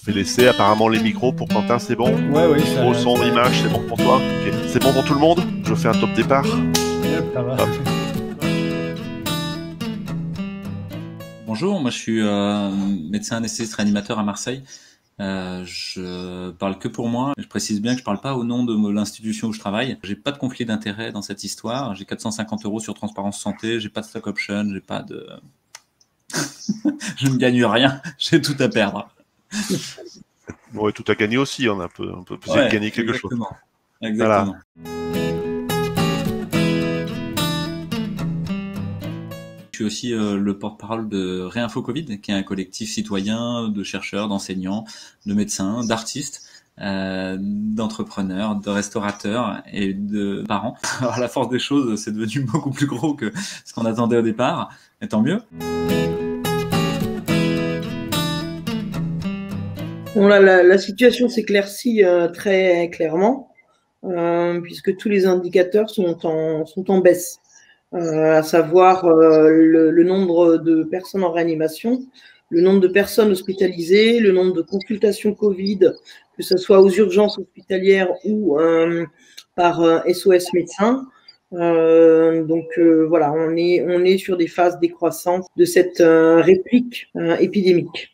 fait l'essai. Apparemment, les micros pour Quentin, c'est bon. Ouais, Micro, son, image, c'est bon pour toi. Ok. C'est bon pour tout le monde. Je fais un top départ. Yep, ça va. Hop. Bonjour, moi je suis médecin anesthésiste réanimateur à Marseille. Je parle que pour moi. Je précise bien que je parle pas au nom de l'institution où je travaille. J'ai pas de conflit d'intérêt dans cette histoire. J'ai 450 € sur Transparence Santé. J'ai pas de stock option. J'ai pas de. Je ne gagne rien. J'ai tout à perdre. Bon, et tout à gagner aussi. On peut essayer de gagner quelque chose. Exactement. Voilà. Je suis aussi le porte-parole de Réinfo Covid, qui est un collectif citoyen de chercheurs, d'enseignants, de médecins, d'artistes, d'entrepreneurs, de restaurateurs et de parents. Alors, à la force des choses, c'est devenu beaucoup plus gros que ce qu'on attendait au départ, et tant mieux. Bon, là, la situation s'éclaircit très clairement, puisque tous les indicateurs sont en baisse. À savoir le nombre de personnes en réanimation, le nombre de personnes hospitalisées, le nombre de consultations Covid, que ce soit aux urgences hospitalières ou par SOS médecins. Voilà, on est sur des phases décroissantes de cette réplique épidémique.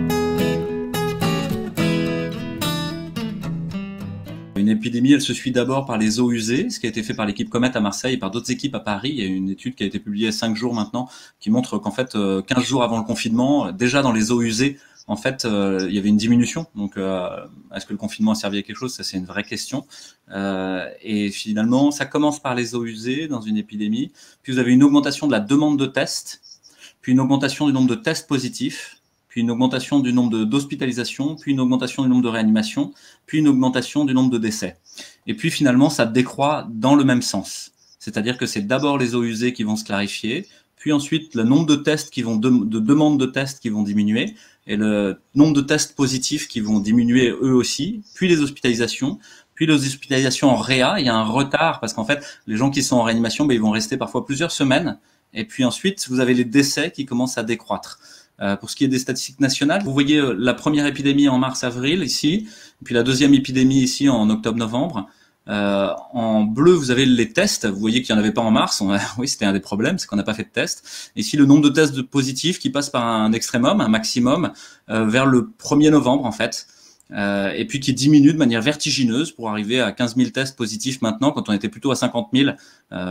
Une épidémie, elle se suit d'abord par les eaux usées, ce qui a été fait par l'équipe Comet à Marseille et par d'autres équipes à Paris. Il y a une étude qui a été publiée il y a 5 jours maintenant, qui montre qu'en fait, 15 jours avant le confinement, déjà dans les eaux usées, en fait, il y avait une diminution. Donc, est-ce que le confinement a servi à quelque chose? Ça, c'est une vraie question. Et finalement, ça commence par les eaux usées dans une épidémie. Puis vous avez une augmentation de la demande de tests, puis une augmentation du nombre de tests positifs, puis une augmentation du nombre d'hospitalisations, puis une augmentation du nombre de réanimations, puis une augmentation du nombre de décès. Et puis finalement, ça décroît dans le même sens. C'est-à-dire que c'est d'abord les eaux usées qui vont se clarifier, puis ensuite le nombre de tests qui vont de demandes de tests qui vont diminuer, et le nombre de tests positifs qui vont diminuer eux aussi, puis les hospitalisations en réa. Il y a un retard parce qu'en fait, les gens qui sont en réanimation, ils vont rester parfois plusieurs semaines, et puis ensuite, vous avez les décès qui commencent à décroître. Pour ce qui est des statistiques nationales, vous voyez la première épidémie en mars-avril ici, puis la deuxième épidémie ici en octobre-novembre. En bleu, vous avez les tests. Vous voyez qu'il n'y en avait pas en mars. Oui, c'était un des problèmes, c'est qu'on n'a pas fait de tests. Ici, le nombre de tests positifs qui passe par un extrémum, un maximum, vers le 1er novembre en fait. Et puis qui diminue de manière vertigineuse pour arriver à 15 000 tests positifs maintenant, quand on était plutôt à 50 000,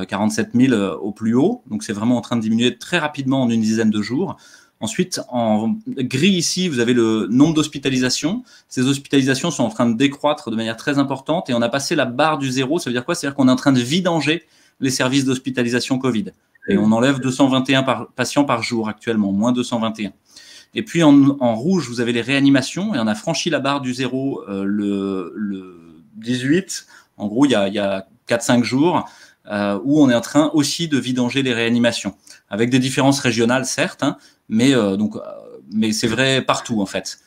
47 000 au plus haut. Donc c'est vraiment en train de diminuer très rapidement en une dizaine de jours. Ensuite, en gris ici, vous avez le nombre d'hospitalisations. Ces hospitalisations sont en train de décroître de manière très importante et on a passé la barre du zéro. Ça veut dire quoi? C'est-à-dire qu'on est en train de vidanger les services d'hospitalisation Covid. Et on enlève 221 patients par jour actuellement, moins 221. Et puis en rouge, vous avez les réanimations et on a franchi la barre du zéro le 18. En gros, il y a 4-5 jours où on est en train aussi de vidanger les réanimations. Avec des différences régionales, certes, hein, mais c'est vrai partout en fait.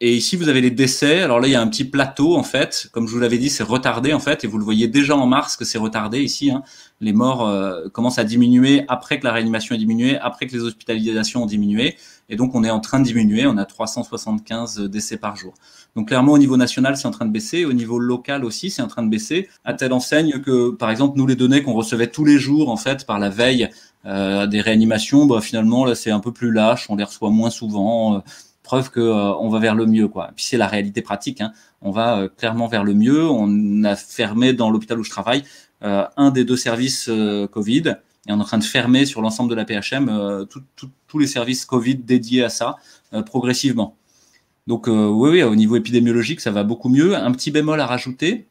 Et ici vous avez les décès. Alors là il y a un petit plateau en fait, comme je vous l'avais dit, c'est retardé en fait, et vous le voyez déjà en mars que c'est retardé ici. Hein. Les morts commencent à diminuer après que la réanimation a diminué, après que les hospitalisations ont diminué, et donc on est en train de diminuer. On a 375 décès par jour. Donc clairement au niveau national c'est en train de baisser, au niveau local aussi c'est en train de baisser, à telle enseigne que par exemple nous les données qu'on recevait tous les jours en fait par la veille des réanimations, finalement là c'est un peu plus lâche, on les reçoit moins souvent, preuve que on va vers le mieux quoi. Puis c'est la réalité pratique, hein. On va clairement vers le mieux. On a fermé dans l'hôpital où je travaille un des 2 services Covid et on est en train de fermer sur l'ensemble de la PHM tous les services Covid dédiés à ça progressivement. Donc oui, au niveau épidémiologique, ça va beaucoup mieux. Un petit bémol à rajouter,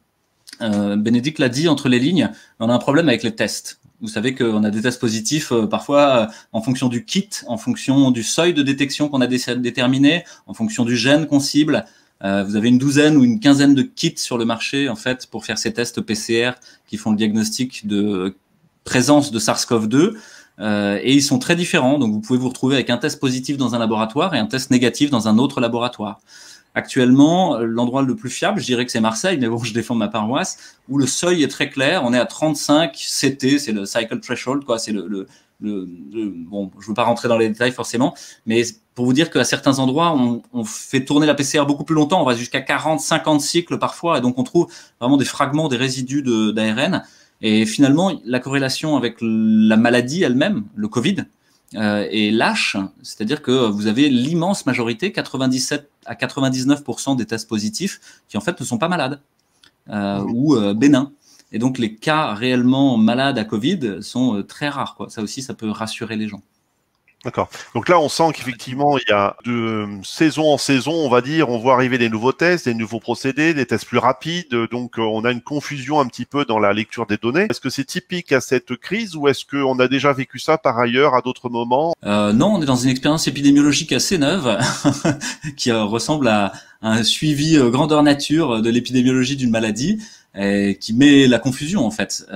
Bénédicte l'a dit entre les lignes, on a un problème avec les tests. Vous savez qu'on a des tests positifs parfois en fonction du kit, en fonction du seuil de détection qu'on a déterminé, en fonction du gène qu'on cible. Vous avez une douzaine ou une quinzaine de kits sur le marché en fait pour faire ces tests PCR qui font le diagnostic de présence de SARS-CoV-2. Et ils sont très différents, donc vous pouvez vous retrouver avec un test positif dans un laboratoire et un test négatif dans un autre laboratoire. Actuellement, l'endroit le plus fiable, je dirais que c'est Marseille, mais bon, je défends ma paroisse, où le seuil est très clair. On est à 35 CT, c'est le cycle threshold, quoi. C'est bon, je ne veux pas rentrer dans les détails forcément, mais pour vous dire qu'à certains endroits, on fait tourner la PCR beaucoup plus longtemps, on va jusqu'à 40, 50 cycles parfois, et donc on trouve vraiment des fragments, des résidus d'ARN. Et finalement, la corrélation avec la maladie elle-même, le Covid, est lâche, c'est-à-dire que vous avez l'immense majorité, 97 à 99% des tests positifs, qui en fait ne sont pas malades ou bénins. Et donc les cas réellement malades à Covid sont très rares, quoi. Ça aussi, ça peut rassurer les gens. D'accord. Donc là, on sent qu'effectivement, il y a de saison en saison, on va dire, on voit arriver des nouveaux tests, des nouveaux procédés, des tests plus rapides. Donc, on a une confusion un petit peu dans la lecture des données. Est-ce que c'est typique à cette crise ou est-ce qu'on a déjà vécu ça par ailleurs à d'autres moments? Non, on est dans une expérience épidémiologique assez neuve qui ressemble à un suivi grandeur nature de l'épidémiologie d'une maladie. Qui met la confusion en fait.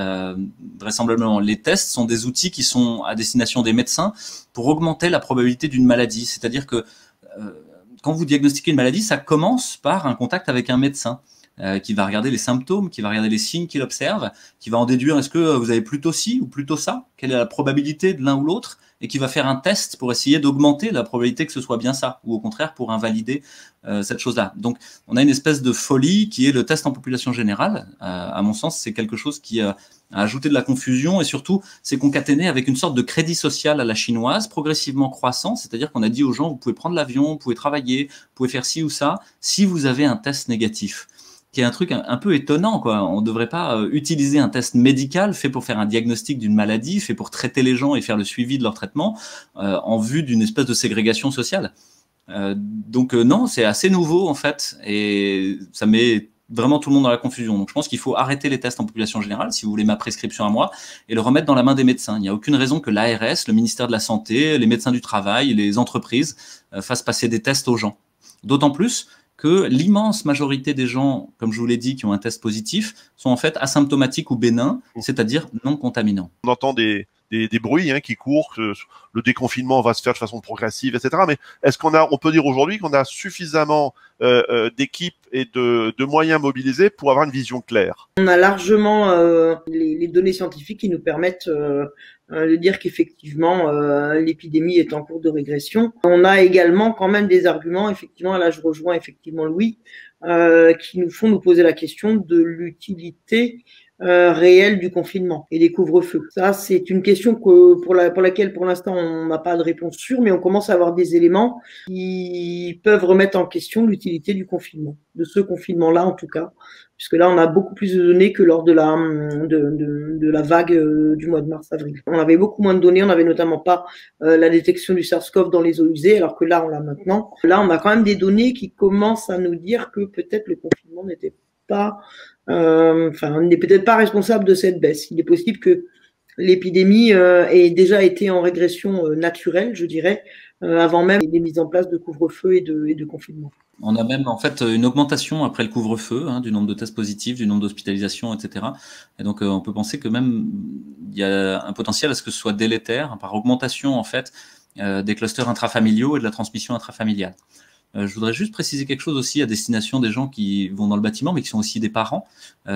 Vraisemblablement, les tests sont des outils qui sont à destination des médecins pour augmenter la probabilité d'une maladie. C'est-à-dire que quand vous diagnostiquez une maladie, ça commence par un contact avec un médecin qui va regarder les symptômes, qui va regarder les signes qu'il observe, qui va en déduire est-ce que vous avez plutôt ci ou plutôt ça, quelle est la probabilité de l'un ou l'autre, et qui va faire un test pour essayer d'augmenter la probabilité que ce soit bien ça, ou au contraire pour invalider cette chose-là. Donc on a une espèce de folie qui est le test en population générale. À mon sens, c'est quelque chose qui a ajouté de la confusion et surtout c'est concaténé avec une sorte de crédit social à la chinoise, progressivement croissant, c'est-à-dire qu'on a dit aux gens, vous pouvez prendre l'avion, vous pouvez travailler, vous pouvez faire ci ou ça, si vous avez un test négatif. Qui est un truc un peu étonnant, quoi. On ne devrait pas utiliser un test médical fait pour faire un diagnostic d'une maladie, fait pour traiter les gens et faire le suivi de leur traitement en vue d'une espèce de ségrégation sociale. Donc non, c'est assez nouveau en fait et ça met vraiment tout le monde dans la confusion. Donc je pense qu'il faut arrêter les tests en population générale, si vous voulez ma prescription à moi, et le remettre dans la main des médecins. Il n'y a aucune raison que l'ARS, le ministère de la Santé, les médecins du travail, les entreprises fassent passer des tests aux gens. D'autant plus que l'immense majorité des gens, comme je vous l'ai dit, qui ont un test positif, sont en fait asymptomatiques ou bénins, c'est-à-dire non contaminants. On entend des bruits qui courent, que le déconfinement va se faire de façon progressive, etc. Mais est-ce on peut dire aujourd'hui qu'on a suffisamment d'équipes et de moyens mobilisés pour avoir une vision claire? On a largement les données scientifiques qui nous permettent de dire qu'effectivement l'épidémie est en cours de régression. On a également quand même des arguments, effectivement, là je rejoins effectivement Louis, qui nous font nous poser la question de l'utilité réelle du confinement et des couvre-feux. Ça, c'est une question pour laquelle, pour l'instant, on n'a pas de réponse sûre, mais on commence à avoir des éléments qui peuvent remettre en question l'utilité du confinement, de ce confinement-là en tout cas, puisque là, on a beaucoup plus de données que lors de la vague du mois de mars-avril. On avait beaucoup moins de données, on n'avait notamment pas la détection du SARS-CoV dans les eaux usées, alors que là, on l'a maintenant. Là, on a quand même des données qui commencent à nous dire que peut-être le confinement n'était pas on n'est peut-être pas responsable de cette baisse. Il est possible que l'épidémie ait déjà été en régression naturelle, je dirais, avant même les mises en place de couvre-feu et de confinement. On a même en fait une augmentation après le couvre-feu du nombre de tests positifs, du nombre d'hospitalisations, etc. Et donc on peut penser que même il y a un potentiel à ce que ce soit délétère par augmentation en fait des clusters intrafamiliaux et de la transmission intrafamiliale. Je voudrais juste préciser quelque chose aussi à destination des gens qui vont dans le bâtiment, mais qui sont aussi des parents.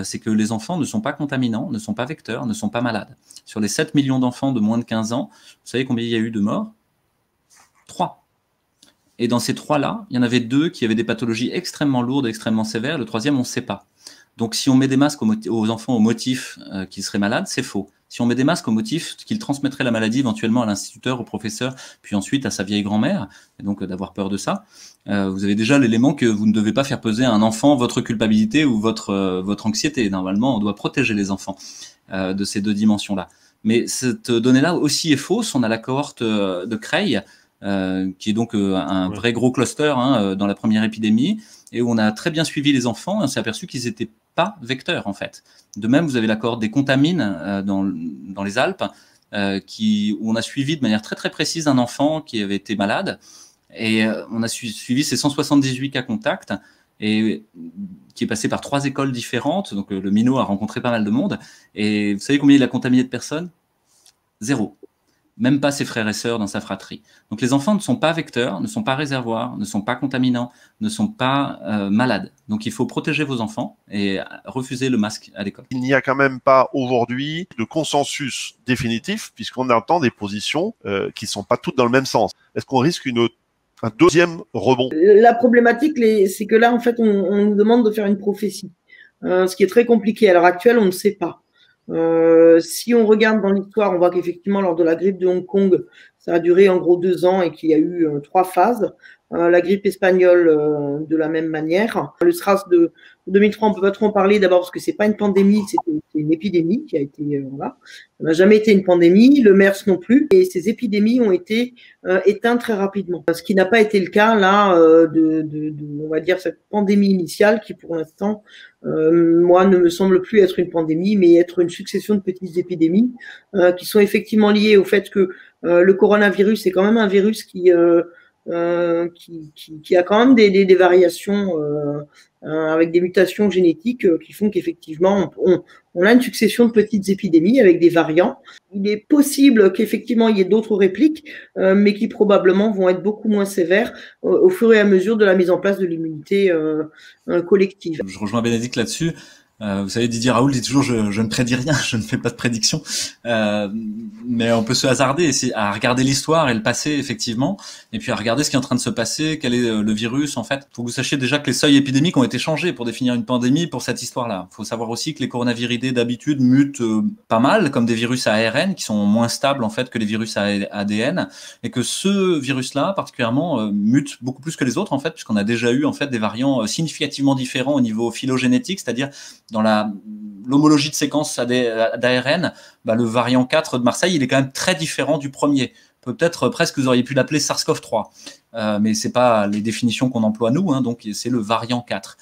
C'est que les enfants ne sont pas contaminants, ne sont pas vecteurs, ne sont pas malades. Sur les 7 millions d'enfants de moins de 15 ans, vous savez combien il y a eu de morts? 3. Et dans ces 3-là, il y en avait 2 qui avaient des pathologies extrêmement lourdes, extrêmement sévères. Le 3e, on ne sait pas. Donc si on met des masques aux enfants au motif qu'ils seraient malades, c'est faux. Si on met des masques au motif qu'ils transmettraient la maladie éventuellement à l'instituteur, au professeur, puis ensuite à sa vieille grand-mère, et donc d'avoir peur de ça, vous avez déjà l'élément que vous ne devez pas faire peser à un enfant votre culpabilité ou votre anxiété. Normalement, on doit protéger les enfants de ces 2 dimensions-là. Mais cette donnée-là aussi est fausse. On a la cohorte de Creil, qui est donc un vrai gros cluster dans la première épidémie, et où on a très bien suivi les enfants, et on s'est aperçu qu'ils n'étaient pas vecteurs en fait. De même, vous avez la cohorte des contamines dans les Alpes, où on a suivi de manière très très précise un enfant qui avait été malade, et on a suivi ces 178 cas contacts, et qui est passé par 3 écoles différentes, donc le minot a rencontré pas mal de monde, et vous savez combien il a contaminé de personnes? 0. même pas ses frères et sœurs dans sa fratrie. Donc les enfants ne sont pas vecteurs, ne sont pas réservoirs, ne sont pas contaminants, ne sont pas malades. Donc il faut protéger vos enfants et refuser le masque à l'école. Il n'y a quand même pas aujourd'hui de consensus définitif, puisqu'on entend des positions qui sont pas toutes dans le même sens. Est-ce qu'on risque un deuxième rebond? La problématique, c'est que là, en fait, on nous demande de faire une prophétie, ce qui est très compliqué. À l'heure actuelle, on ne sait pas. Si on regarde dans l'histoire, on voit qu'effectivement, lors de la grippe de Hong Kong, ça a duré en gros 2 ans et qu'il y a eu 3 phases. La grippe espagnole de la même manière. Le SRAS de 2003, on peut pas trop en parler d'abord parce que c'est pas une pandémie, c'est une épidémie qui a été voilà. Ça n'a jamais été une pandémie, le MERS non plus. Et ces épidémies ont été éteintes très rapidement. Ce qui n'a pas été le cas là on va dire cette pandémie initiale qui pour l'instant moi ne me semble plus être une pandémie mais être une succession de petites épidémies qui sont effectivement liées au fait que le coronavirus est quand même un virus qui a quand même des variations avec des mutations génétiques qui font qu'effectivement on a une succession de petites épidémies avec des variants. Il est possible qu'effectivement il y ait d'autres répliques, mais qui probablement vont être beaucoup moins sévères au fur et à mesure de la mise en place de l'immunité collective. Je rejoins Bénédicte là-dessus. Vous savez, Didier Raoult dit toujours je ne prédis rien, je ne fais pas de prédiction. Mais on peut se hasarder à regarder l'histoire et le passé, effectivement, et puis à regarder ce qui est en train de se passer, quel est le virus, en fait. Il faut que vous sachiez déjà que les seuils épidémiques ont été changés pour définir une pandémie pour cette histoire-là. Il faut savoir aussi que les coronaviridés, d'habitude, mutent pas mal, comme des virus à ARN, qui sont moins stables, en fait, que les virus à ADN, et que ce virus-là, particulièrement, mute beaucoup plus que les autres, en fait, puisqu'on a déjà eu, en fait, des variants significativement différents au niveau phylogénétique, c'est-à-dire dans l'homologie de séquence d'ARN, le variant 4 de Marseille, il est quand même très différent du premier. Peut-être presque vous auriez pu l'appeler SARS-CoV-3, mais c'est pas les définitions qu'on emploie nous, donc c'est le variant 4.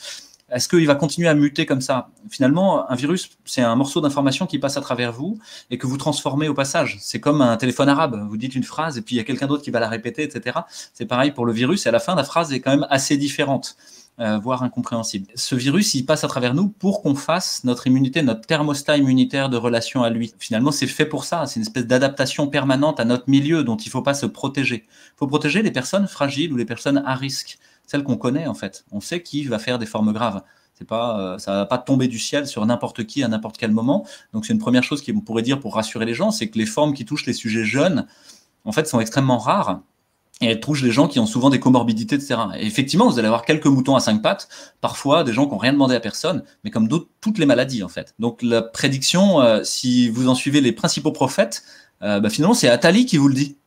Est-ce qu'il va continuer à muter comme ça? Finalement, un virus, c'est un morceau d'information qui passe à travers vous et que vous transformez au passage. C'est comme un téléphone arabe. Vous dites une phrase et puis il y a quelqu'un d'autre qui va la répéter, etc. C'est pareil pour le virus et à la fin, la phrase est quand même assez différente. Voire incompréhensible. Ce virus, il passe à travers nous pour qu'on fasse notre immunité, notre thermostat immunitaire de relation à lui. Finalement, c'est fait pour ça. C'est une espèce d'adaptation permanente à notre milieu dont il ne faut pas se protéger. Il faut protéger les personnes fragiles ou les personnes à risque, celles qu'on connaît en fait. On sait qui va faire des formes graves. C'est pas, ça va pas tomber du ciel sur n'importe qui à n'importe quel moment. Donc c'est une première chose qu'on pourrait dire pour rassurer les gens, c'est que les formes qui touchent les sujets jeunes, en fait, sont extrêmement rares. Et elle touche les gens qui ont souvent des comorbidités, etc. Et effectivement, vous allez avoir quelques moutons à 5 pattes, parfois des gens qui n'ont rien demandé à personne, mais comme toutes les maladies, en fait. Donc la prédiction, si vous en suivez les principaux prophètes, finalement, c'est Attali qui vous le dit.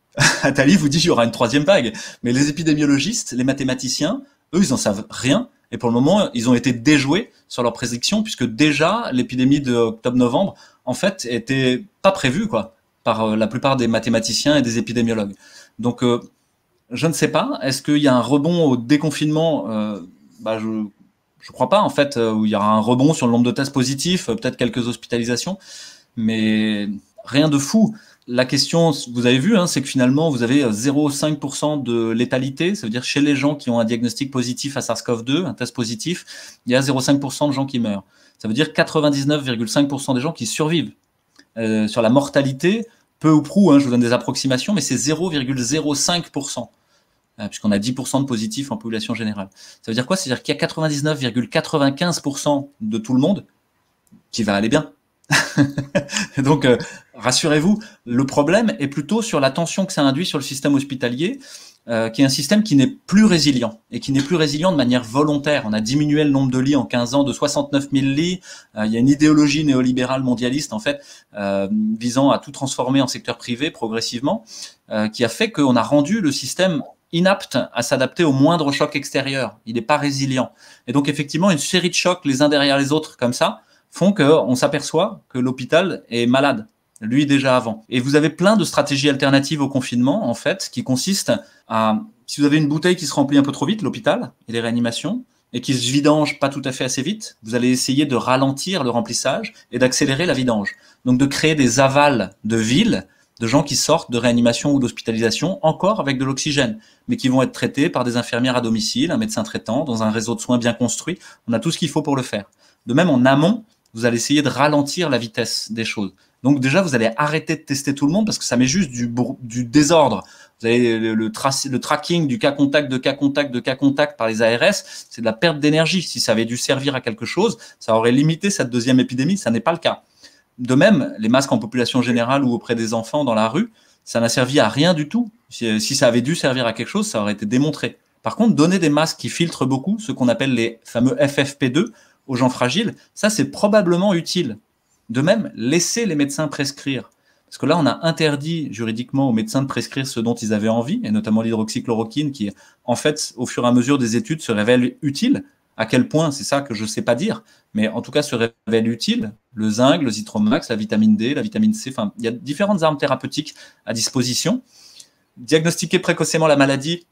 Attali vous dit qu'il y aura une 3e vague. Mais les épidémiologistes, les mathématiciens, eux, ils n'en savent rien. Et pour le moment, ils ont été déjoués sur leurs prédictions, puisque déjà, l'épidémie de octobre-novembre, en fait, était pas prévue, quoi, par la plupart des mathématiciens et des épidémiologues. Donc, je ne sais pas. Est-ce qu'il y a un rebond au déconfinement? Je crois pas, en fait, où il y aura un rebond sur le nombre de tests positifs, peut-être quelques hospitalisations, mais rien de fou. La question, vous avez vu, c'est que finalement, vous avez 0,5% de létalité. Ça veut dire chez les gens qui ont un diagnostic positif à SARS-CoV-2, un test positif, il y a 0,5% de gens qui meurent. Ça veut dire 99,5% des gens qui survivent. Sur la mortalité, peu ou prou, je vous donne des approximations, mais c'est 0,05%. Puisqu'on a 10% de positifs en population générale. Ça veut dire quoi? C'est-à-dire qu'il y a 99,95% de tout le monde qui va aller bien. Donc, rassurez-vous, le problème est plutôt sur la tension que ça induit sur le système hospitalier, qui est un système qui n'est plus résilient, et qui n'est plus résilient de manière volontaire. On a diminué le nombre de lits en 15 ans de 69 000 lits. Il y a une idéologie néolibérale mondialiste, en fait, visant à tout transformer en secteur privé progressivement, qui a fait qu'on a rendu le système inapte à s'adapter au moindre choc extérieur. Il n'est pas résilient. Et donc, effectivement, une série de chocs les uns derrière les autres, comme ça, font qu'on s'aperçoit que l'hôpital est malade, lui déjà avant. Et vous avez plein de stratégies alternatives au confinement, en fait, qui consistent à, si vous avez une bouteille qui se remplit un peu trop vite, l'hôpital et les réanimations, et qui se vidange pas tout à fait assez vite, vous allez essayer de ralentir le remplissage et d'accélérer la vidange. Donc de créer des avals de villes, de gens qui sortent de réanimation ou d'hospitalisation, encore avec de l'oxygène, mais qui vont être traités par des infirmières à domicile, un médecin traitant, dans un réseau de soins bien construit. On a tout ce qu'il faut pour le faire. De même, en amont, vous allez essayer de ralentir la vitesse des choses. Donc déjà, vous allez arrêter de tester tout le monde parce que ça met juste du désordre. Vous avez le tracking du cas contact, de cas contact, de cas contact par les ARS, c'est de la perte d'énergie. Si ça avait dû servir à quelque chose, ça aurait limité cette deuxième épidémie. Ça n'est pas le cas. De même, les masques en population générale ou auprès des enfants dans la rue, ça n'a servi à rien du tout. Si ça avait dû servir à quelque chose, ça aurait été démontré. Par contre, donner des masques qui filtrent beaucoup, ce qu'on appelle les fameux FFP2 aux gens fragiles, ça c'est probablement utile. De même, laisser les médecins prescrire. Parce que là, on a interdit juridiquement aux médecins de prescrire ce dont ils avaient envie, et notamment l'hydroxychloroquine, qui, en fait, au fur et à mesure des études, se révèle utile. À quel point, c'est ça que je ne sais pas dire, mais en tout cas, se révèle utile. Le zinc, le Zithromax, la vitamine D, la vitamine C, enfin, il y a différentes armes thérapeutiques à disposition. Diagnostiquer précocement la maladie,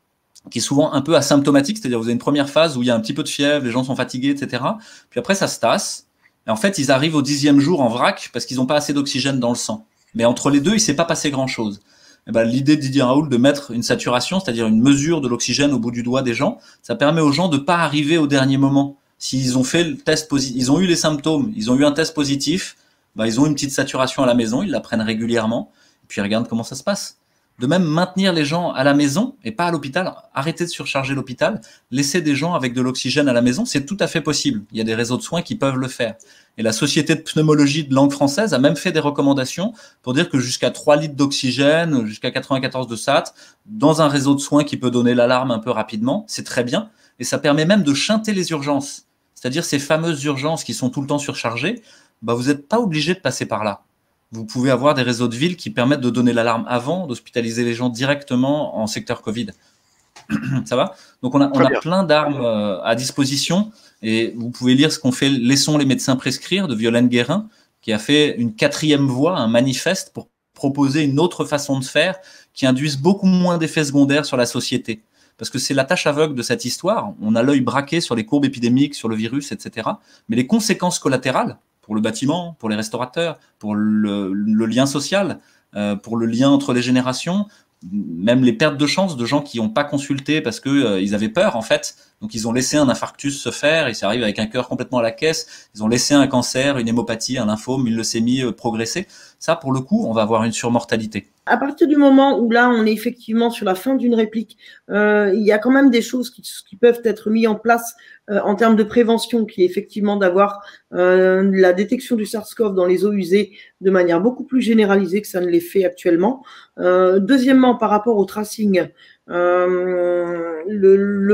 qui est souvent un peu asymptomatique, c'est-à-dire vous avez une première phase où il y a un petit peu de fièvre, les gens sont fatigués, etc. Puis après, ça se tasse. Et en fait, ils arrivent au 10e jour en vrac parce qu'ils n'ont pas assez d'oxygène dans le sang. Mais entre les deux, il ne s'est pas passé grand-chose. Et ben, l'idée de Didier Raoult de mettre une saturation, c'est-à-dire une mesure de l'oxygène au bout du doigt des gens, ça permet aux gens de ne pas arriver au dernier moment. S'ils ont fait le test positif, ils ont eu les symptômes, ils ont eu un test positif, ben, ils ont une petite saturation à la maison, ils la prennent régulièrement, et puis ils regardent comment ça se passe. De même, maintenir les gens à la maison et pas à l'hôpital, arrêter de surcharger l'hôpital, laisser des gens avec de l'oxygène à la maison, c'est tout à fait possible. Il y a des réseaux de soins qui peuvent le faire. Et la Société de pneumologie de langue française a même fait des recommandations pour dire que jusqu'à 3 litres d'oxygène, jusqu'à 94 de SAT, dans un réseau de soins qui peut donner l'alarme un peu rapidement, c'est très bien. Et ça permet même de shunter les urgences. C'est-à-dire ces fameuses urgences qui sont tout le temps surchargées, bah vous n'êtes pas obligé de passer par là. Vous pouvez avoir des réseaux de ville qui permettent de donner l'alarme avant, d'hospitaliser les gens directement en secteur Covid. Ça va? Donc on a plein d'armes à disposition et vous pouvez lire ce qu'on fait Laissons les médecins prescrire de Violaine Guérin, qui a fait une 4e voie, un manifeste pour proposer une autre façon de faire qui induise beaucoup moins d'effets secondaires sur la société. Parce que c'est la tâche aveugle de cette histoire. On a l'œil braqué sur les courbes épidémiques, sur le virus, etc. Mais les conséquences collatérales, pour le bâtiment, pour les restaurateurs, pour le lien social, pour le lien entre les générations, même les pertes de chance de gens qui n'ont pas consulté parce que ils avaient peur en fait, donc ils ont laissé un infarctus se faire, ils arrivent avec un cœur complètement à la caisse, ils ont laissé un cancer, une hémopathie, un lymphome, une leucémie progresser. Ça, pour le coup, on va avoir une surmortalité. À partir du moment où là, on est effectivement sur la fin d'une réplique, il y a quand même des choses qui peuvent être mises en place en termes de prévention, qui est effectivement d'avoir la détection du SARS-CoV dans les eaux usées de manière beaucoup plus généralisée que ça ne l'est fait actuellement. Deuxièmement, par rapport au tracing, le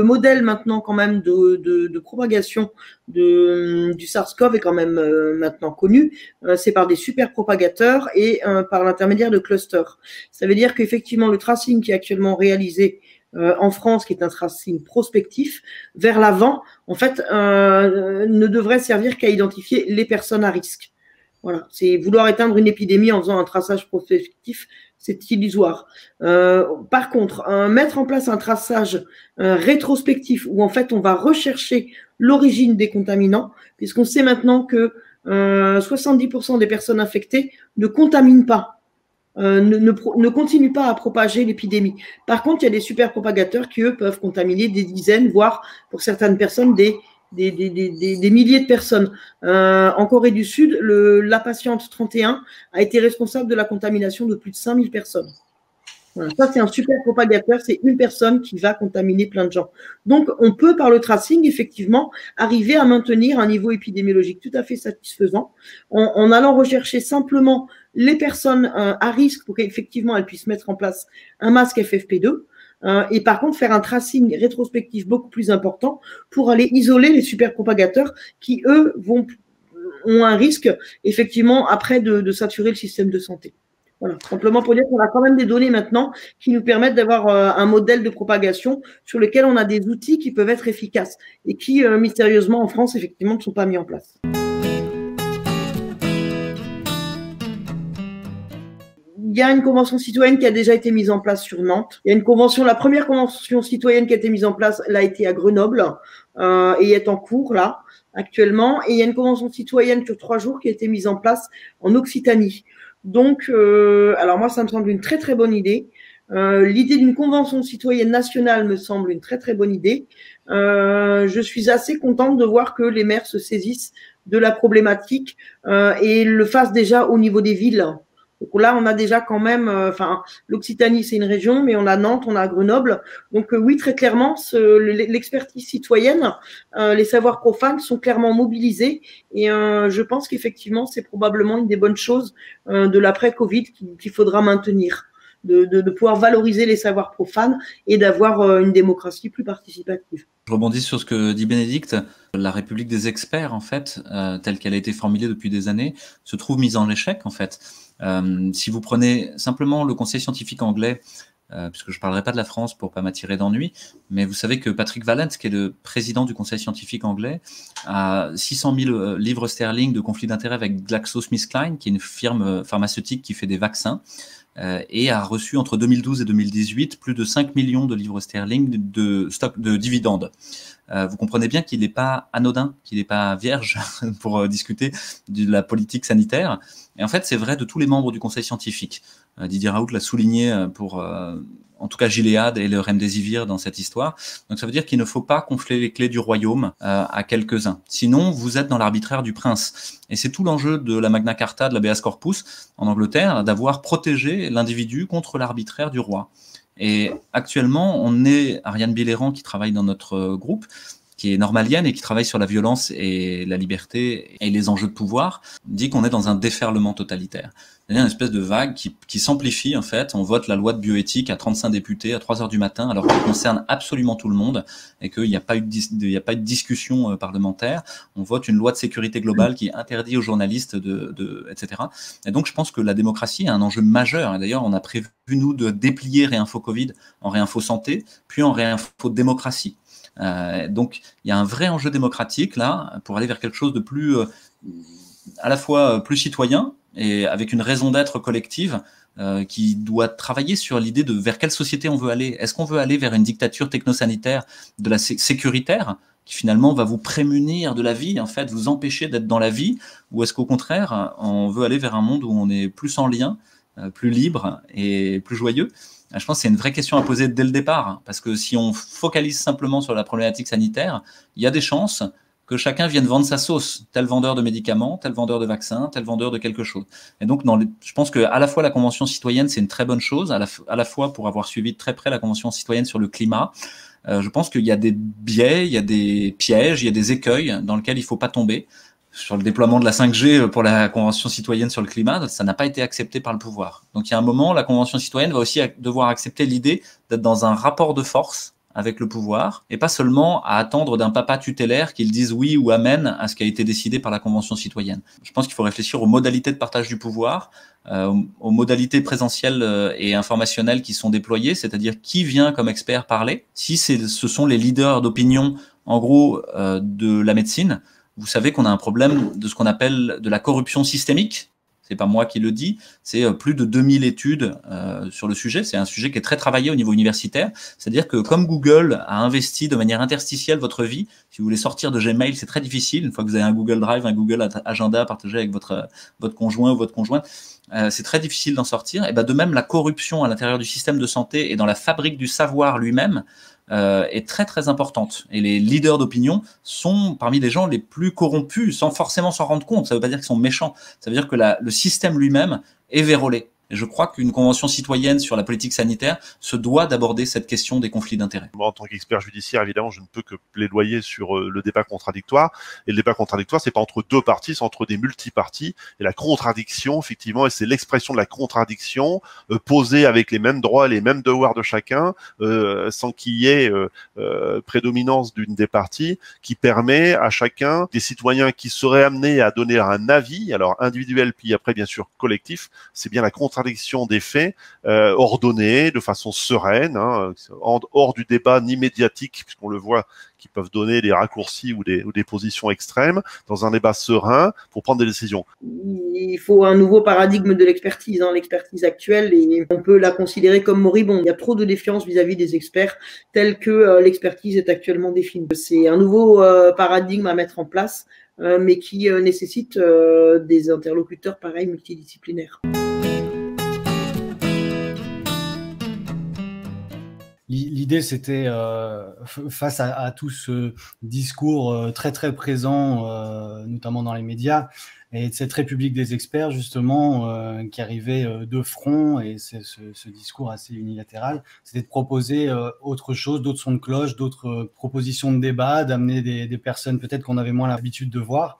modèle maintenant quand même de propagation du SARS-CoV est quand même maintenant connu. C'est par des super propagateurs et par l'intermédiaire de clusters. Ça veut dire qu'effectivement le tracing qui est actuellement réalisé en France, qui est un tracing prospectif, vers l'avant, en fait, ne devrait servir qu'à identifier les personnes à risque. Voilà, c'est vouloir éteindre une épidémie en faisant un traçage prospectif, c'est illusoire. Par contre, mettre en place un traçage rétrospectif où en fait on va rechercher l'origine des contaminants, puisqu'on sait maintenant que 70% des personnes infectées ne contaminent pas. Ne continuent pas à propager l'épidémie. Par contre, il y a des super propagateurs qui, eux, peuvent contaminer des dizaines, voire pour certaines personnes, des milliers de personnes. En Corée du Sud, la patiente 31 a été responsable de la contamination de plus de 5000 personnes. Voilà, ça, c'est un super propagateur, c'est une personne qui va contaminer plein de gens. Donc, on peut, par le tracing, effectivement, arriver à maintenir un niveau épidémiologique tout à fait satisfaisant en allant rechercher simplement les personnes à risque pour qu'effectivement, elles puissent mettre en place un masque FFP2 et par contre, faire un tracing rétrospectif beaucoup plus important pour aller isoler les super propagateurs qui, eux, ont un risque, effectivement, après de saturer le système de santé. Voilà, simplement pour dire qu'on a quand même des données maintenant qui nous permettent d'avoir un modèle de propagation sur lequel on a des outils qui peuvent être efficaces et qui, mystérieusement, en France, effectivement, ne sont pas mis en place. Il y a une convention citoyenne qui a déjà été mise en place sur Nantes. Il y a une convention, la première convention citoyenne qui a été mise en place, elle a été à Grenoble et est en cours là, actuellement. Et il y a une convention citoyenne sur 3 jours qui a été mise en place en Occitanie. Donc, alors moi, ça me semble une très très bonne idée L'idée d'une convention citoyenne nationale me semble une très très bonne idée. Je suis assez contente de voir que les maires se saisissent de la problématique et le fassent déjà au niveau des villes. Donc là, on a déjà quand même, l'Occitanie, c'est une région, mais on a Nantes, on a Grenoble. Donc oui, très clairement, l'expertise citoyenne, les savoirs profanes sont clairement mobilisés. Et je pense qu'effectivement, c'est probablement une des bonnes choses de l'après-Covid qu'il faudra maintenir. De pouvoir valoriser les savoirs profanes et d'avoir une démocratie plus participative. Je rebondis sur ce que dit Bénédicte. La République des experts, en fait, telle qu'elle a été formulée depuis des années, se trouve mise en échec, en fait. Si vous prenez simplement le Conseil scientifique anglais, puisque je parlerai pas de la France pour pas m'attirer d'ennui, mais vous savez que Patrick Vallance, qui est le président du Conseil scientifique anglais, a 600 000 livres sterling de conflit d'intérêts avec GlaxoSmithKline, qui est une firme pharmaceutique qui fait des vaccins, et a reçu entre 2012 et 2018 plus de 5 millions de livres sterling de stock de dividendes. Vous comprenez bien qu'il n'est pas anodin, qu'il n'est pas vierge pour discuter de la politique sanitaire. Et en fait, c'est vrai de tous les membres du conseil scientifique. Didier Raoult l'a souligné pour, en tout cas, Gilead et le Remdesivir dans cette histoire. Donc ça veut dire qu'il ne faut pas confler les clés du royaume à quelques-uns. Sinon, vous êtes dans l'arbitraire du prince. Et c'est tout l'enjeu de la Magna Carta, de l'Habeas Corpus en Angleterre, d'avoir protégé l'individu contre l'arbitraire du roi. Et actuellement, on est Ariane Biléran qui travaille dans notre groupe, qui est normalienne et qui travaille sur la violence et la liberté et les enjeux de pouvoir, dit qu'on est dans un déferlement totalitaire. C'est-à-dire une espèce de vague qui s'amplifie, en fait. On vote la loi de bioéthique à 35 députés à 3 heures du matin, alors qu'elle concerne absolument tout le monde et qu'il n'y a pas eu de discussion parlementaire. On vote une loi de sécurité globale qui interdit aux journalistes etc. Et donc, je pense que la démocratie est un enjeu majeur. Et d'ailleurs, on a prévu, nous, de déplier Réinfo Covid en Réinfo Santé, puis en Réinfo Démocratie. Donc, il y a un vrai enjeu démocratique, là, pour aller vers quelque chose de plus, à la fois plus citoyen, et avec une raison d'être collective qui doit travailler sur l'idée de vers quelle société on veut aller. Est-ce qu'on veut aller vers une dictature technosanitaire de la sécuritaire qui finalement va vous prémunir de la vie, en fait, vous empêcher d'être dans la vie, ou est-ce qu'au contraire, on veut aller vers un monde où on est plus en lien, plus libre et plus joyeux? Je pense que c'est une vraie question à poser dès le départ, parce que si on focalise simplement sur la problématique sanitaire, il y a des chances que chacun vienne vendre sa sauce, tel vendeur de médicaments, tel vendeur de vaccins, tel vendeur de quelque chose. Et donc, je pense que à la fois la Convention citoyenne, c'est une très bonne chose, à la fois pour avoir suivi de très près la Convention citoyenne sur le climat, je pense qu'il y a des biais, il y a des pièges, il y a des écueils dans lesquels il ne faut pas tomber. Sur le déploiement de la 5G pour la Convention citoyenne sur le climat, ça n'a pas été accepté par le pouvoir. Donc il y a un moment, la Convention citoyenne va aussi devoir accepter l'idée d'être dans un rapport de force avec le pouvoir, et pas seulement à attendre d'un papa tutélaire qu'il dise oui ou amen à ce qui a été décidé par la Convention citoyenne. Je pense qu'il faut réfléchir aux modalités de partage du pouvoir, aux modalités présentielles et informationnelles qui sont déployées, c'est-à-dire qui vient comme expert parler. Si ce sont les leaders d'opinion, en gros, de la médecine, vous savez qu'on a un problème de ce qu'on appelle de la corruption systémique. C'est pas moi qui le dis, c'est plus de 2000 études sur le sujet. C'est un sujet qui est très travaillé au niveau universitaire. C'est-à-dire que comme Google a investi de manière interstitielle votre vie, si vous voulez sortir de Gmail, c'est très difficile. Une fois que vous avez un Google Drive, un Google Agenda partagé avec votre conjoint ou votre conjointe, c'est très difficile d'en sortir. Et ben de même, la corruption à l'intérieur du système de santé et dans la fabrique du savoir lui-même est très très importante. Et les leaders d'opinion sont parmi les gens les plus corrompus sans forcément s'en rendre compte. Ça ne veut pas dire qu'ils sont méchants. Ça veut dire que le système lui-même est vérolé. Et je crois qu'une convention citoyenne sur la politique sanitaire se doit d'aborder cette question des conflits d'intérêts. Moi, en tant qu'expert judiciaire, évidemment, je ne peux que plaidoyer sur le débat contradictoire. Et le débat contradictoire, c'est pas entre deux partis, c'est entre des multipartis. Et la contradiction, effectivement, et c'est l'expression de la contradiction posée avec les mêmes droits et les mêmes devoirs de chacun, sans qu'il y ait prédominance d'une des parties, qui permet à chacun, des citoyens qui seraient amenés à donner un avis, alors individuel, puis après, bien sûr, collectif, c'est bien la contradiction des faits ordonnés de façon sereine, hors du débat ni médiatique, puisqu'on le voit, qui peuvent donner des raccourcis ou des positions extrêmes, dans un débat serein pour prendre des décisions. Il faut un nouveau paradigme de l'expertise. L'expertise actuelle, et on peut la considérer comme moribonde. Il y a trop de défiance vis-à-vis des experts tels que l'expertise est actuellement définie. C'est un nouveau paradigme à mettre en place, mais qui nécessite des interlocuteurs pareils multidisciplinaires. l'idée, c'était, face à tout ce discours très très présent, notamment dans les médias, et de cette république des experts, justement, qui arrivait de front, et ce discours assez unilatéral, c'était de proposer autre chose, d'autres sons de cloche, d'autres propositions de débat, d'amener des personnes peut-être qu'on avait moins l'habitude de voir.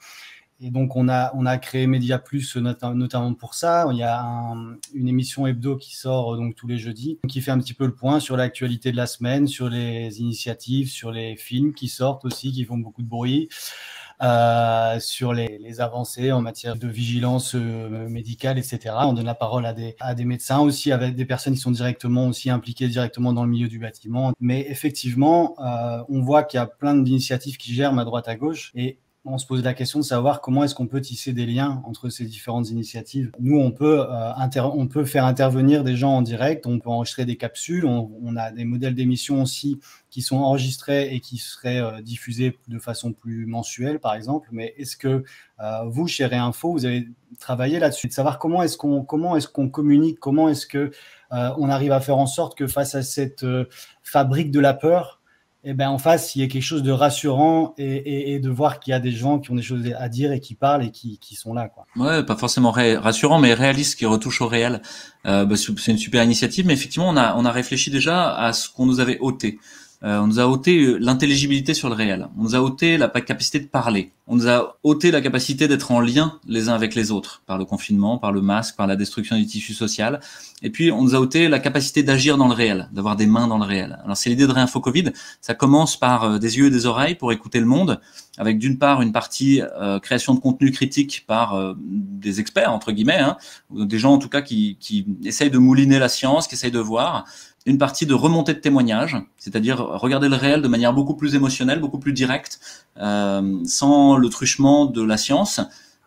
Et donc, on a créé Média Plus notamment pour ça. Il y a une émission hebdo qui sort donc tous les jeudis, qui fait un petit peu le point sur l'actualité de la semaine, sur les initiatives, sur les films qui sortent aussi, qui font beaucoup de bruit, sur les avancées en matière de vigilance médicale, etc. On donne la parole à des médecins aussi, avec des personnes qui sont directement aussi impliquées directement dans le milieu du bâtiment. Mais effectivement, on voit qu'il y a plein d'initiatives qui germent à droite à gauche, et on se pose la question de savoir comment est-ce qu'on peut tisser des liens entre ces différentes initiatives. Nous, on peut faire intervenir des gens en direct, on peut enregistrer des capsules, on a des modèles d'émissions aussi qui sont enregistrés et qui seraient diffusés de façon plus mensuelle, par exemple. Mais est-ce que vous, chez Réinfo, vous avez travaillé là-dessus, de savoir comment est-ce qu'on communique, comment est-ce que on arrive à faire en sorte que face à cette fabrique de la peur, eh ben, en face, il y a quelque chose de rassurant, et de voir qu'il y a des gens qui ont des choses à dire et qui parlent et qui sont là, quoi. Ouais, pas forcément rassurant, mais réaliste, qui retouche au réel. C'est une super initiative, mais effectivement, on a réfléchi déjà à ce qu'on nous avait ôté. On nous a ôté l'intelligibilité sur le réel. On nous a ôté la capacité de parler. On nous a ôté la capacité d'être en lien les uns avec les autres, par le confinement, par le masque, par la destruction du tissu social. Et puis, on nous a ôté la capacité d'agir dans le réel, d'avoir des mains dans le réel. Alors, c'est l'idée de Réinfo Covid. Ça commence par des yeux et des oreilles pour écouter le monde, avec d'une part une partie création de contenu critique par des experts, entre guillemets, hein, ou des gens en tout cas qui essayent de mouliner la science, qui essayent de voir. Une partie de remontée de témoignages, c'est-à-dire regarder le réel de manière beaucoup plus émotionnelle, beaucoup plus directe, sans le truchement de la science.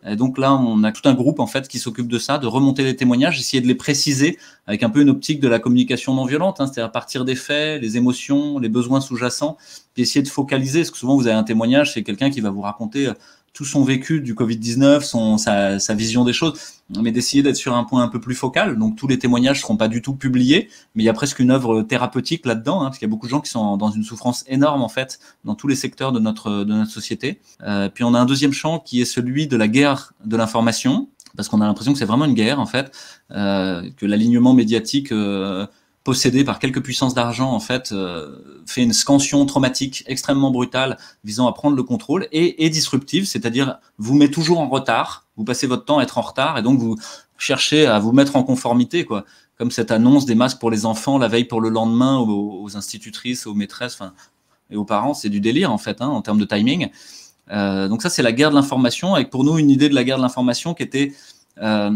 Et donc là, on a tout un groupe en fait qui s'occupe de ça, de remonter les témoignages, essayer de les préciser avec un peu une optique de la communication non violente, hein, c'est-à-dire à partir des faits, les émotions, les besoins sous-jacents, puis essayer de focaliser. Parce que souvent, vous avez un témoignage, c'est quelqu'un qui va vous raconter tout son vécu du Covid-19, sa vision des choses, mais d'essayer d'être sur un point un peu plus focal. Donc tous les témoignages seront pas du tout publiés, mais il y a presque une œuvre thérapeutique là-dedans, hein, parce qu'il y a beaucoup de gens qui sont dans une souffrance énorme en fait, dans tous les secteurs de notre société. Puis on a un deuxième champ qui est celui de la guerre de l'information, parce qu'on a l'impression que c'est vraiment une guerre en fait, que l'alignement médiatique possédé par quelques puissances d'argent, en fait, fait une scansion traumatique extrêmement brutale visant à prendre le contrôle et disruptive, c'est-à-dire vous met toujours en retard, vous passez votre temps à être en retard et donc vous cherchez à vous mettre en conformité, quoi. Comme cette annonce des masques pour les enfants la veille pour le lendemain aux institutrices, aux maîtresses, enfin, et aux parents, c'est du délire en fait, hein, en termes de timing. Donc ça, c'est la guerre de l'information, avec pour nous une idée de la guerre de l'information qui était à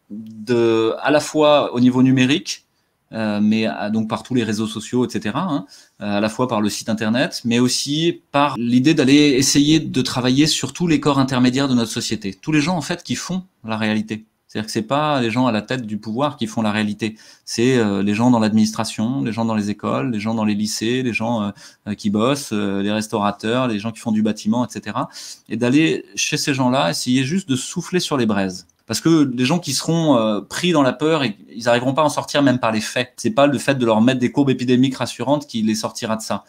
la fois au niveau numérique, mais donc par tous les réseaux sociaux, etc., hein, à la fois par le site internet, mais aussi par l'idée d'aller essayer de travailler sur tous les corps intermédiaires de notre société. Tous les gens, en fait, qui font la réalité. C'est-à-dire que c'est pas les gens à la tête du pouvoir qui font la réalité. C'est les gens dans l'administration, les gens dans les écoles, les gens dans les lycées, les gens qui bossent, les restaurateurs, les gens qui font du bâtiment, etc. Et d'aller chez ces gens-là, essayer juste de souffler sur les braises. Parce que les gens qui seront pris dans la peur, et ils n'arriveront pas à en sortir même par les faits. C'est pas le fait de leur mettre des courbes épidémiques rassurantes qui les sortira de ça.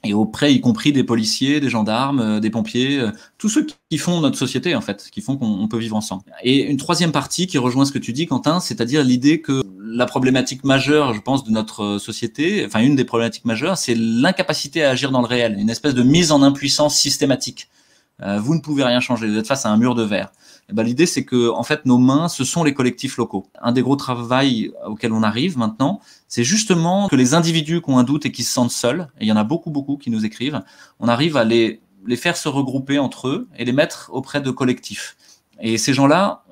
Et auprès, y compris des policiers, des gendarmes, des pompiers, tous ceux qui font notre société, en fait, qui font qu'on peut vivre ensemble. Et une troisième partie qui rejoint ce que tu dis, Quentin, c'est-à-dire l'idée que la problématique majeure, je pense, de notre société, enfin une des problématiques majeures, c'est l'incapacité à agir dans le réel, une espèce de mise en impuissance systématique. Vous ne pouvez rien changer, vous êtes face à un mur de verre. Et ben, l'idée, c'est que, en fait, nos mains, ce sont les collectifs locaux. Un des gros travails auxquels on arrive maintenant, c'est justement que les individus qui ont un doute et qui se sentent seuls, et il y en a beaucoup, beaucoup qui nous écrivent, on arrive à les faire se regrouper entre eux et les mettre auprès de collectifs. Et ces gens-là,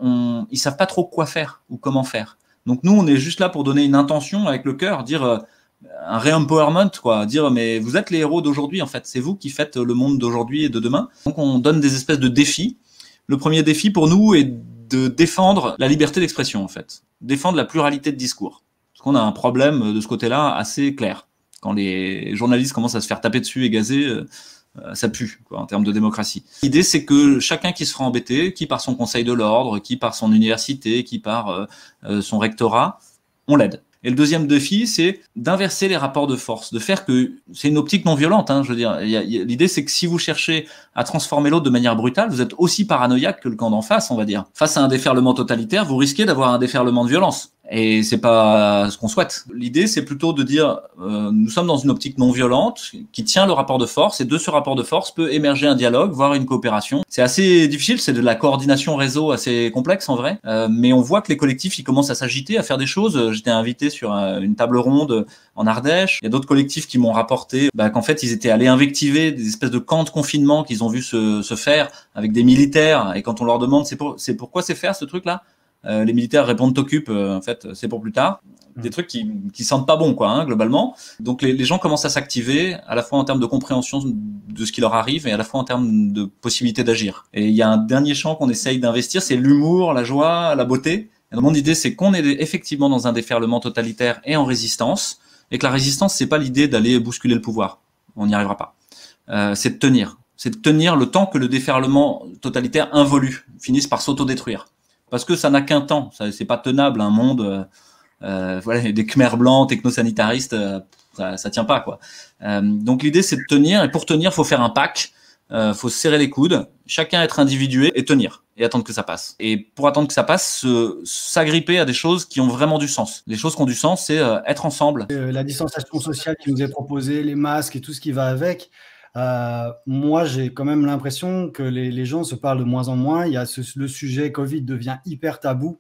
ils savent pas trop quoi faire ou comment faire. Donc nous, on est juste là pour donner une intention avec le cœur, dire un re-empowerment, quoi, dire mais vous êtes les héros d'aujourd'hui, en fait, c'est vous qui faites le monde d'aujourd'hui et de demain. Donc on donne des espèces de défis. Le premier défi pour nous est de défendre la liberté d'expression, en fait. Défendre la pluralité de discours. Parce qu'on a un problème de ce côté-là assez clair. Quand les journalistes commencent à se faire taper dessus et gazer, ça pue, quoi, en termes de démocratie. L'idée, c'est que chacun qui se fera embêter, qui par son conseil de l'ordre, qui par son université, qui par son rectorat, on l'aide. Et le deuxième défi, c'est d'inverser les rapports de force, de faire que c'est une optique non violente. Hein, je veux dire, l'idée, c'est que si vous cherchez à transformer l'autre de manière brutale, vous êtes aussi paranoïaque que le camp d'en face, on va dire. Face à un déferlement totalitaire, vous risquez d'avoir un déferlement de violence. Et c'est pas ce qu'on souhaite. L'idée, c'est plutôt de dire, nous sommes dans une optique non violente qui tient le rapport de force, et de ce rapport de force peut émerger un dialogue, voire une coopération. C'est assez difficile, c'est de la coordination réseau assez complexe en vrai, mais on voit que les collectifs, ils commencent à s'agiter, à faire des choses. J'étais invité sur une table ronde en Ardèche. Il y a d'autres collectifs qui m'ont rapporté qu'en fait, ils étaient allés invectiver des espèces de camps de confinement qu'ils ont vu se faire avec des militaires. Et quand on leur demande c'est pourquoi c'est faire ce truc-là, les militaires répondent t'occupe, en fait, c'est pour plus tard. Des trucs qui sentent pas bon, quoi, hein, globalement. Donc les gens commencent à s'activer, à la fois en termes de compréhension de ce qui leur arrive et à la fois en termes de possibilité d'agir. Et il y a un dernier champ qu'on essaye d'investir, c'est l'humour, la joie, la beauté. Et donc mon idée, c'est qu'on est effectivement dans un déferlement totalitaire et en résistance, et que la résistance, c'est pas l'idée d'aller bousculer le pouvoir. On n'y arrivera pas. C'est de tenir. C'est de tenir le temps que le déferlement totalitaire involue finisse par s'autodétruire. Parce que ça n'a qu'un temps, c'est pas tenable, un monde, voilà, des Khmers blancs, technosanitaristes, ça tient pas, quoi. Donc l'idée, c'est de tenir, et pour tenir, faut faire un pack, faut se serrer les coudes, chacun être individué et tenir, et attendre que ça passe. Et pour attendre que ça passe, s'agripper à des choses qui ont vraiment du sens. Les choses qui ont du sens, c'est être ensemble. La distanciation sociale qui nous est proposée, les masques et tout ce qui va avec. Moi, j'ai quand même l'impression que les gens se parlent de moins en moins. Il y a le sujet Covid devient hyper tabou.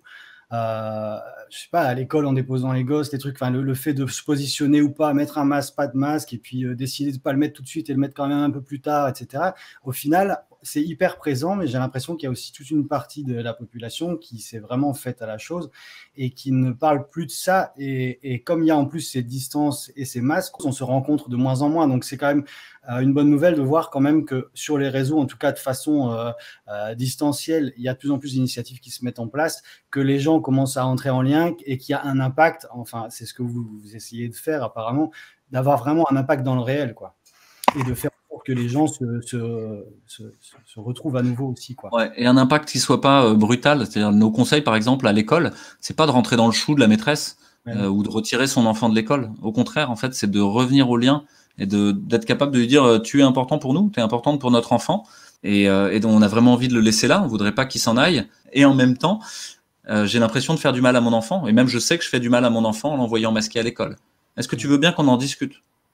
Je sais pas, à l'école, en déposant les gosses, des trucs, enfin, le fait de se positionner ou pas, mettre un masque, pas de masque, et puis décider de pas le mettre tout de suite et le mettre quand même un peu plus tard, etc. Au final, c'est hyper présent, mais j'ai l'impression qu'il y a aussi toute une partie de la population qui s'est vraiment faite à la chose et qui ne parle plus de ça. Et comme il y a en plus ces distances et ces masques, on se rencontre de moins en moins. Donc c'est quand même une bonne nouvelle de voir quand même que sur les réseaux, en tout cas de façon distancielle, il y a de plus en plus d'initiatives qui se mettent en place, que les gens commencent à entrer en lien et qu'il y a un impact. Enfin, c'est ce que vous essayez de faire apparemment, d'avoir vraiment un impact dans le réel, quoi, et de faire pour que les gens se retrouvent à nouveau aussi, quoi. Ouais, et un impact qui soit pas brutal. C'est-à-dire nos conseils, par exemple, à l'école, c'est pas de rentrer dans le chou de la maîtresse ou de retirer son enfant de l'école. Au contraire, en fait, c'est de revenir au lien et d'être capable de lui dire tu es important pour nous, tu es importante pour notre enfant, et donc on a vraiment envie de le laisser là. On voudrait pas qu'il s'en aille. Et en même temps, j'ai l'impression de faire du mal à mon enfant, et même je sais que je fais du mal à mon enfant en l'envoyant masqué à l'école. Est-ce que tu veux bien qu'on en discute?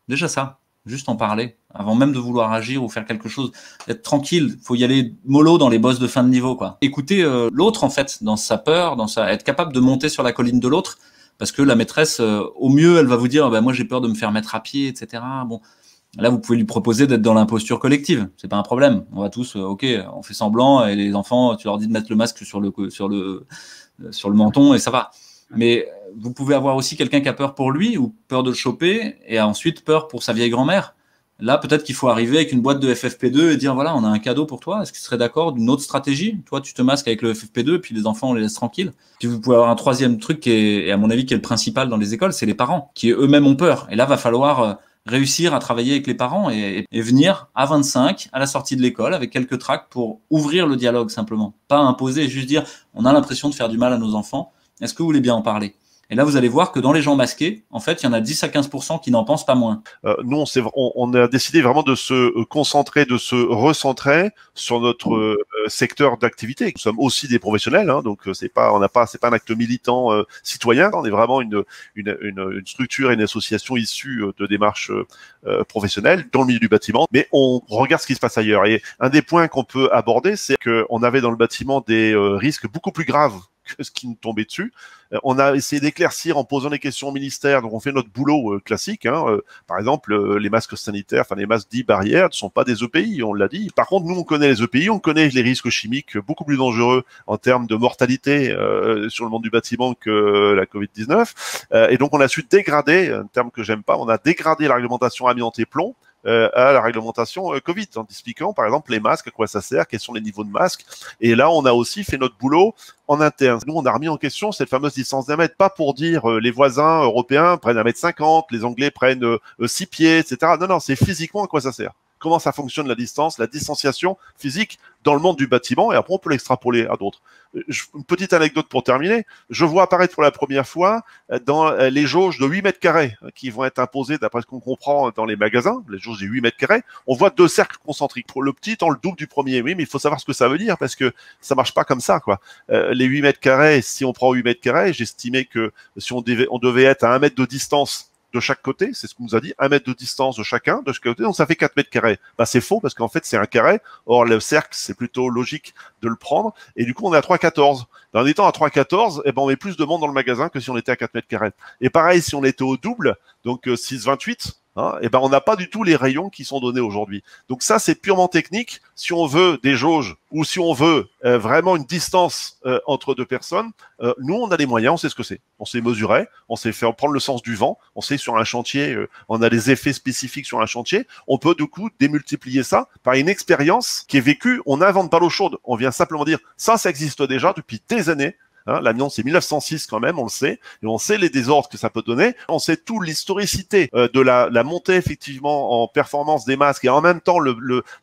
Déjà ça. Juste en parler, avant même de vouloir agir ou faire quelque chose. Être tranquille, faut y aller mollo dans les bosses de fin de niveau, quoi. Écouter l'autre, en fait, dans sa peur, être capable de monter sur la colline de l'autre, parce que la maîtresse, au mieux, elle va vous dire, moi j'ai peur de me faire mettre à pied, etc. Bon, là vous pouvez lui proposer d'être dans l'imposture collective, c'est pas un problème. On va tous, ok, on fait semblant, et les enfants, tu leur dis de mettre le masque sur le menton et ça va. Mais vous pouvez avoir aussi quelqu'un qui a peur pour lui ou peur de le choper et ensuite peur pour sa vieille grand-mère. Là, peut-être qu'il faut arriver avec une boîte de FFP2 et dire voilà, on a un cadeau pour toi. Est-ce que tu serais d'accord d'une autre stratégie? Toi, tu te masques avec le FFP2 et puis les enfants, on les laisse tranquilles. Puis vous pouvez avoir un troisième truc qui est, et à mon avis, qui est le principal dans les écoles, c'est les parents qui eux-mêmes ont peur. Et là, va falloir réussir à travailler avec les parents et venir à 25 à la sortie de l'école avec quelques tracts pour ouvrir le dialogue simplement. Pas imposer, juste dire on a l'impression de faire du mal à nos enfants. Est-ce que vous voulez bien en parler? Et là, vous allez voir que dans les gens masqués, en fait, il y en a 10 à 15% qui n'en pensent pas moins. Nous, on a décidé vraiment de se concentrer, de se recentrer sur notre secteur d'activité. Nous sommes aussi des professionnels, hein, donc c'est pas un acte militant citoyen. On est vraiment une structure et une association issue de démarches professionnelles dans le milieu du bâtiment. Mais on regarde ce qui se passe ailleurs. Et un des points qu'on peut aborder, c'est qu'on avait dans le bâtiment des risques beaucoup plus graves que ce qui nous tombait dessus. On a essayé d'éclaircir en posant des questions au ministère, donc on fait notre boulot classique. Par exemple, les masques sanitaires, enfin les masques dits barrières, ne sont pas des EPI, on l'a dit. Par contre, nous, on connaît les EPI, on connaît les risques chimiques beaucoup plus dangereux en termes de mortalité sur le monde du bâtiment que la Covid-19. Et donc, on a su dégrader, un terme que j'aime pas, on a dégradé la réglementation amiante et plomb à la réglementation Covid, en expliquant par exemple les masques, à quoi ça sert, quels sont les niveaux de masques. Et là, on a aussi fait notre boulot en interne. Nous, on a remis en question cette fameuse distance d'un mètre, pas pour dire les voisins européens prennent 1,50 m, les Anglais prennent 6 pieds, etc. Non, c'est physiquement à quoi ça sert. comment ça fonctionne la distance, la distanciation physique dans le monde du bâtiment, et après on peut l'extrapoler à d'autres. Une petite anecdote pour terminer. Je vois apparaître pour la première fois dans les jauges de 8 mètres carrés qui vont être imposées, d'après ce qu'on comprend dans les magasins, les jauges de 8 mètres carrés, on voit 2 cercles concentriques. Pour le petit étant le double du premier. Oui, mais il faut savoir ce que ça veut dire parce que ça marche pas comme ça, quoi. Les 8 mètres carrés, si on prend 8 mètres carrés, j'estimais que si on devait être à 1 mètre de distance de chaque côté, c'est ce qu'on nous a dit, 1 mètre de distance de chacun, de chaque côté, donc ça fait 4 mètres carrés. Bah, c'est faux, parce qu'en fait, c'est un carré. Or, le cercle, c'est plutôt logique de le prendre. Et du coup, on est à 3,14. En étant à 3,14, eh ben, on met plus de monde dans le magasin que si on était à 4 mètres carrés. Et pareil, si on était au double, donc 6,28, hein, et ben, on n'a pas du tout les rayons qui sont donnés aujourd'hui. Donc ça, c'est purement technique. Si on veut des jauges ou si on veut vraiment une distance entre deux personnes, nous, on a les moyens, on sait ce que c'est. On sait mesurer, on sait faire prendre le sens du vent, on sait sur un chantier, on a des effets spécifiques sur un chantier. On peut du coup démultiplier ça par une expérience qui est vécue. On n'invente pas l'eau chaude. On vient simplement dire ça existe déjà depuis des années. Hein, l'amiante, c'est 1906 quand même, on le sait, et on sait les désordres que ça peut donner. On sait tout l'historicité de la montée effectivement en performance des masques et en même temps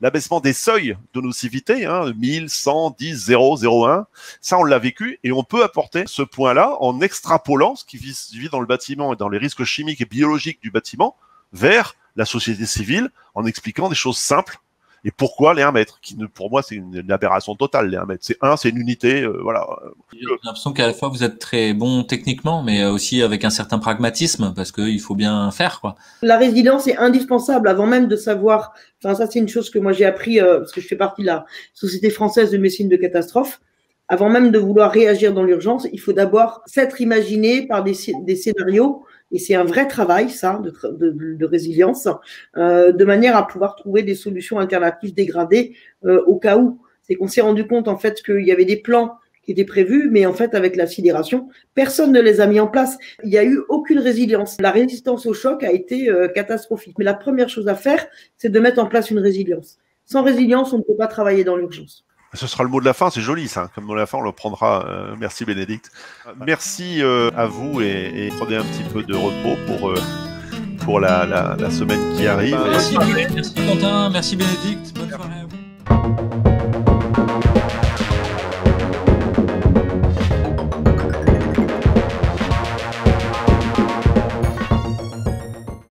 l'abaissement des seuils de nocivité, hein, 1000, 100, 10, 0, 0,1. Ça, on l'a vécu et on peut apporter ce point-là en extrapolant ce qui vit dans le bâtiment et dans les risques chimiques et biologiques du bâtiment vers la société civile en expliquant des choses simples. Et pourquoi les 1 mètre qui pour moi, c'est une aberration totale, les 1 mètre. C'est une unité, voilà. J'ai l'impression qu'à la fois, vous êtes très bon techniquement, mais aussi avec un certain pragmatisme, parce qu'il faut bien faire, quoi. La résilience est indispensable avant même de savoir, enfin, ça, c'est une chose que moi j'ai appris, parce que je fais partie de la Société française de médecine de catastrophe. Avant même de vouloir réagir dans l'urgence, il faut d'abord s'être imaginé par des scénarios. Et c'est un vrai travail, ça, de résilience, de manière à pouvoir trouver des solutions alternatives dégradées au cas où. C'est qu'on s'est rendu compte, en fait, qu'il y avait des plans qui étaient prévus, mais en fait, avec la sidération, personne ne les a mis en place. Il n'y a eu aucune résilience. La résistance au choc a été catastrophique. Mais la première chose à faire, c'est de mettre en place une résilience. Sans résilience, on ne peut pas travailler dans l'urgence. Ce sera le mot de la fin, c'est joli ça. Comme mot de la fin, on le prendra. Merci Bénédicte. Merci à vous et prenez un petit peu de repos pour la semaine qui arrive. Merci Quentin, merci Bénédicte, bonne soirée à vous.